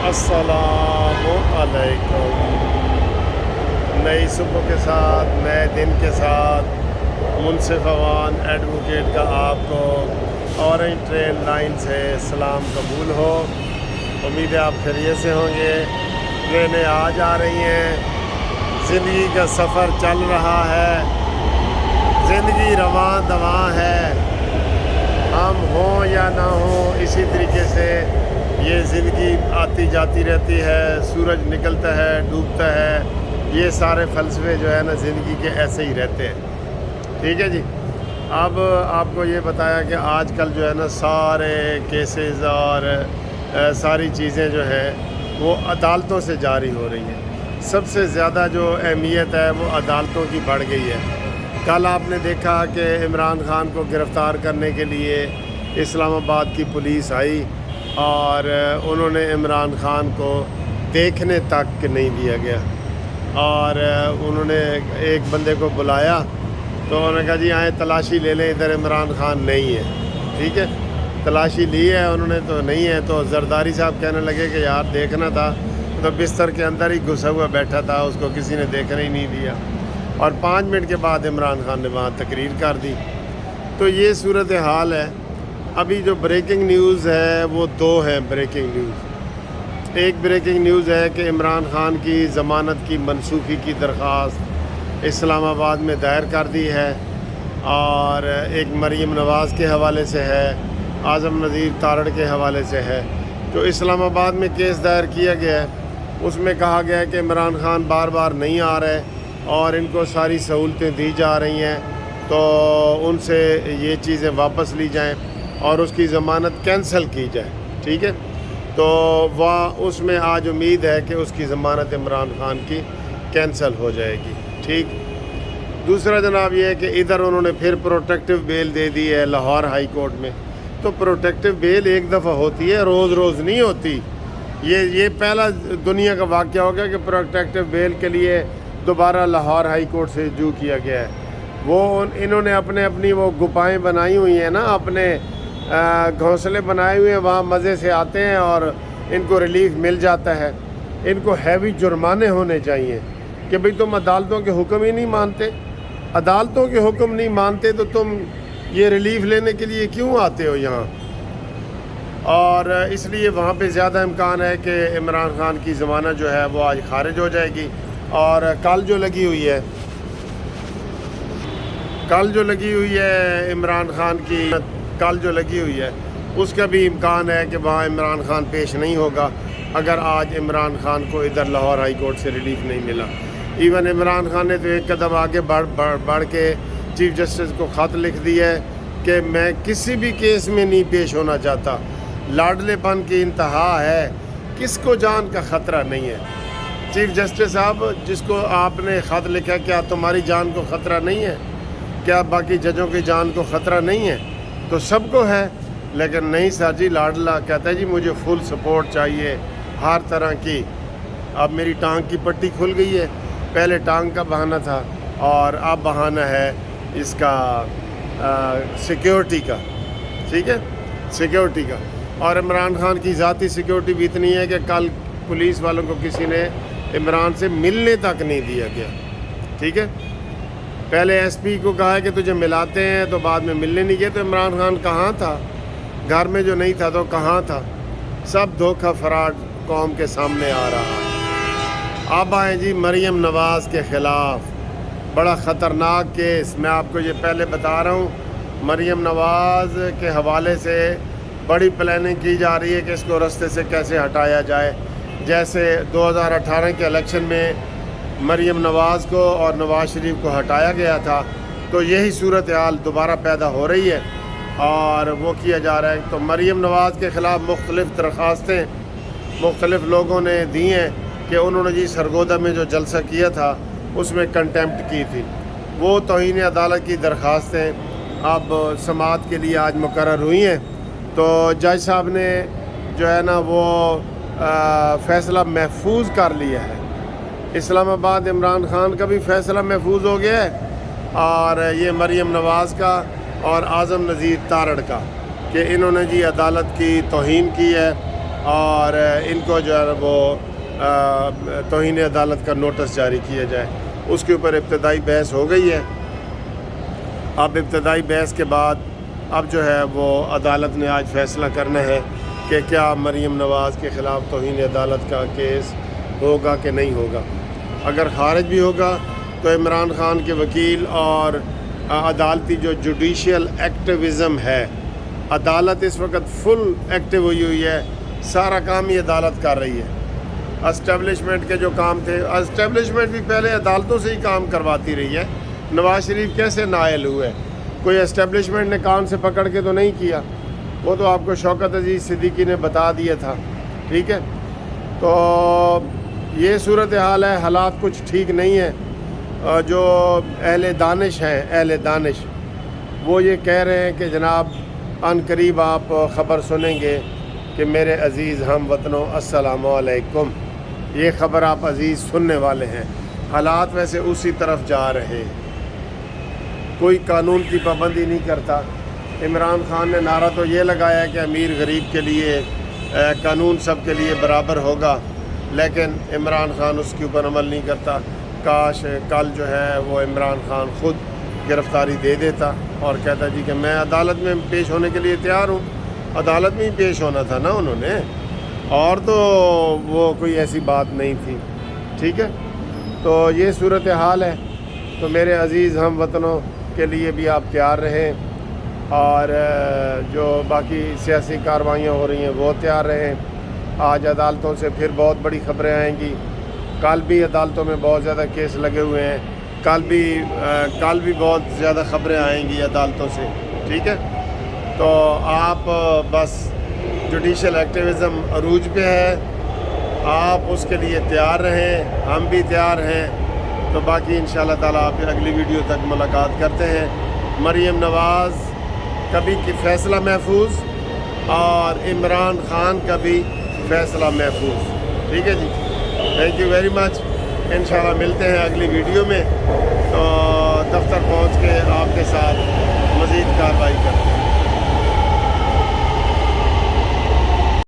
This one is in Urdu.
السلام علیکم۔ نئی صبح کے ساتھ، نئے دن کے ساتھ منصف اوان ایڈوکیٹ کا آپ کو اورنج ٹرین لائن سے سلام قبول ہو۔ امید ہے آپ خیریت سے ہوں گے۔ ٹرینیں آ جا رہی ہیں، زندگی کا سفر چل رہا ہے، زندگی رواں دواں ہے۔ ہم ہوں یا نہ ہوں، اسی طریقے سے یہ زندگی آتی جاتی رہتی ہے، سورج نکلتا ہے، ڈوبتا ہے، یہ سارے فلسفے جو ہے نا زندگی کے ایسے ہی رہتے ہیں۔ ٹھیک ہے جی۔ اب آپ کو یہ بتایا کہ آج کل جو ہے نا سارے کیسز اور ساری چیزیں جو ہیں وہ عدالتوں سے جاری ہو رہی ہیں۔ سب سے زیادہ جو اہمیت ہے وہ عدالتوں کی بڑھ گئی ہے۔ کل آپ نے دیکھا کہ عمران خان کو گرفتار کرنے کے لیے اسلام آباد کی پولیس آئی اور انہوں نے عمران خان کو دیکھنے تک نہیں دیا گیا، اور انہوں نے ایک بندے کو بلایا تو انہوں نے کہا جی آئیں تلاشی لے لیں، ادھر عمران خان نہیں ہے۔ ٹھیک ہے، تلاشی لی ہے انہوں نے تو نہیں ہے، تو زرداری صاحب کہنے لگے کہ یار دیکھنا تھا، تو بستر کے اندر ہی گھسا ہوا بیٹھا تھا، اس کو کسی نے دیکھنے ہی نہیں دیا، اور 5 منٹ کے بعد عمران خان نے وہاں تقریر کر دی۔ تو یہ صورتحال ہے۔ ابھی جو بریکنگ نیوز ہے وہ 2 ہیں بریکنگ نیوز۔ ایک بریکنگ نیوز ہے کہ عمران خان کی ضمانت کی منسوخی کی درخواست اسلام آباد میں دائر کر دی ہے، اور ایک مریم نواز کے حوالے سے ہے، اعظم نذیر تارڑ کے حوالے سے ہے۔ جو اسلام آباد میں کیس دائر کیا گیا ہے اس میں کہا گیا ہے کہ عمران خان بار بار نہیں آ رہے اور ان کو ساری سہولتیں دی جا رہی ہیں، تو ان سے یہ چیزیں واپس لی جائیں اور اس کی ضمانت کینسل کی جائے۔ ٹھیک ہے، تو وہ اس میں آج امید ہے کہ اس کی ضمانت عمران خان کی کینسل ہو جائے گی۔ ٹھیک، دوسرا جناب یہ ہے کہ ادھر انہوں نے پھر پروٹیکٹیو بیل دے دی ہے لاہور ہائی کورٹ میں۔ تو پروٹیکٹیو بیل ایک دفعہ ہوتی ہے، روز روز نہیں ہوتی۔ یہ پہلا دنیا کا واقعہ ہو گیا کہ پروٹیکٹیو بیل کے لیے دوبارہ لاہور ہائی کورٹ سے رجوع کیا گیا ہے۔ وہ انہوں نے اپنی وہ گپائیں بنائی ہوئی ہیں نا، اپنے گھونسلے بنائے ہوئے ہیں، وہاں مزے سے آتے ہیں اور ان کو ریلیف مل جاتا ہے۔ ان کو ہیوی جرمانے ہونے چاہیے کہ بھئی تم عدالتوں کے حکم ہی نہیں مانتے، عدالتوں کے حکم نہیں مانتے تو تم یہ ریلیف لینے کے لیے کیوں آتے ہو یہاں؟ اور اس لیے وہاں پہ زیادہ امکان ہے کہ عمران خان کی ضمانت جو ہے وہ آج خارج ہو جائے گی، اور کل جو لگی ہوئی ہے عمران خان کی کل جو لگی ہوئی ہے اس کا بھی امکان ہے کہ وہاں عمران خان پیش نہیں ہوگا اگر آج عمران خان کو ادھر لاہور ہائی کورٹ سے ریلیف نہیں ملا۔ ایون عمران خان نے تو ایک قدم آگے بڑھ کے چیف جسٹس کو خط لکھ دیا ہے کہ میں کسی بھی کیس میں نہیں پیش ہونا چاہتا۔ لاڈلے پن کی انتہا ہے، کس کو جان کا خطرہ نہیں ہے؟ چیف جسٹس صاحب جس کو آپ نے خط لکھا، کیا تمہاری جان کو خطرہ نہیں ہے؟ کیا باقی ججوں کی جان کو خطرہ نہیں ہے؟ تو سب کو ہے، لیکن نہیں سر جی، لاڈلا کہتا ہے جی مجھے فل سپورٹ چاہیے ہر طرح کی۔ اب میری ٹانگ کی پٹی کھل گئی ہے، پہلے ٹانگ کا بہانہ تھا اور اب بہانہ ہے اس کا سیکیورٹی کا۔ ٹھیک ہے، سیکیورٹی کا۔ اور عمران خان کی ذاتی سیکیورٹی بھی اتنی ہے کہ کل پولیس والوں کو کسی نے عمران سے ملنے تک نہیں دیا گیا۔ ٹھیک ہے، پہلے ایس پی کو کہا ہے کہ تجھے ملاتے ہیں، تو بعد میں ملنے نہیں گئے، تو عمران خان کہاں تھا؟ گھر میں جو نہیں تھا تو کہاں تھا؟ سب دھوکہ فراڈ قوم کے سامنے آ رہا ہے۔ اب آئیں جی مریم نواز کے خلاف بڑا خطرناک کیس۔ میں آپ کو یہ پہلے بتا رہا ہوں، مریم نواز کے حوالے سے بڑی پلاننگ کی جا رہی ہے کہ اس کو رستے سے کیسے ہٹایا جائے۔ جیسے 2018 کے الیکشن میں مریم نواز کو اور نواز شریف کو ہٹایا گیا تھا، تو یہی صورتحال دوبارہ پیدا ہو رہی ہے اور وہ کیا جا رہا ہے۔ تو مریم نواز کے خلاف مختلف درخواستیں مختلف لوگوں نے دی ہیں کہ انہوں نے جی سرگودا میں جو جلسہ کیا تھا اس میں کنٹیمپٹ کی تھی، وہ توہین عدالت کی درخواستیں اب سماعت کے لیے آج مقرر ہوئی ہیں۔ تو جج صاحب نے جو ہے نا وہ فیصلہ محفوظ کر لیا ہے۔ اسلام آباد عمران خان کا بھی فیصلہ محفوظ ہو گیا ہے، اور یہ مریم نواز کا اور اعظم نذیر تارڑ کا، کہ انہوں نے جی عدالت کی توہین کی ہے اور ان کو جو ہے وہ توہین عدالت کا نوٹس جاری کیا جائے۔ اس کے اوپر ابتدائی بحث ہو گئی ہے۔ اب ابتدائی بحث کے بعد اب جو ہے وہ عدالت نے آج فیصلہ کرنا ہے کہ کیا مریم نواز کے خلاف توہین عدالت کا کیس ہوگا کہ نہیں ہوگا۔ اگر خارج بھی ہوگا تو عمران خان کے وکیل اور عدالتی جو جوڈیشل ایکٹیویزم ہے، عدالت اس وقت فل ایکٹیو ہوئی ہے، سارا کام ہی عدالت کر رہی ہے۔ اسٹیبلشمنٹ کے جو کام تھے، اسٹیبلشمنٹ بھی پہلے عدالتوں سے ہی کام کرواتی رہی ہے۔ نواز شریف کیسے نائل ہوئے؟ کوئی اسٹیبلشمنٹ نے کان سے پکڑ کے تو نہیں کیا، وہ تو آپ کو شوکت عزیز صدیقی نے بتا دیا تھا، ٹھیک ہے۔ تو یہ صورتحال ہے، حالات کچھ ٹھیک نہیں ہیں۔ جو اہل دانش ہیں، اہل دانش، وہ یہ کہہ رہے ہیں کہ جناب ان قریب آپ خبر سنیں گے کہ میرے عزیز ہم وطنوں السلام علیکم، یہ خبر آپ عزیز سننے والے ہیں۔ حالات ویسے اسی طرف جا رہے ہیں، کوئی قانون کی پابندی نہیں کرتا۔ عمران خان نے نعرہ تو یہ لگایا ہے کہ امیر غریب کے لیے قانون سب کے لیے برابر ہوگا، لیکن عمران خان اس کے اوپر عمل نہیں کرتا۔ کاش کل جو ہے وہ عمران خان خود گرفتاری دے دیتا اور کہتا جی کہ میں عدالت میں پیش ہونے کے لیے تیار ہوں۔ عدالت میں ہی پیش ہونا تھا نا انہوں نے، اور تو وہ کوئی ایسی بات نہیں تھی، ٹھیک ہے۔ تو یہ صورتحال ہے۔ تو میرے عزیز ہم وطنوں کے لیے بھی آپ تیار رہیں، اور جو باقی سیاسی کارروائیاں ہو رہی ہیں وہ تیار رہیں۔ آج عدالتوں سے پھر بہت بڑی خبریں آئیں گی۔ کل بھی عدالتوں میں بہت زیادہ کیس لگے ہوئے ہیں، کل بھی بہت زیادہ خبریں آئیں گی عدالتوں سے، ٹھیک ہے۔ تو آپ بس جوڈیشل ایکٹیویزم عروج پہ ہے، آپ اس کے لیے تیار رہیں، ہم بھی تیار ہیں۔ تو باقی انشاءاللہ تعالیٰ آپ اگلی ویڈیو تک ملاقات کرتے ہیں۔ مریم نواز کا بھی فیصلہ محفوظ اور عمران خان کا بھی فیصلہ محفوظ، ٹھیک ہے جی۔ تھینک یو ویری مچ، انشاءاللہ ملتے ہیں اگلی ویڈیو میں۔ تو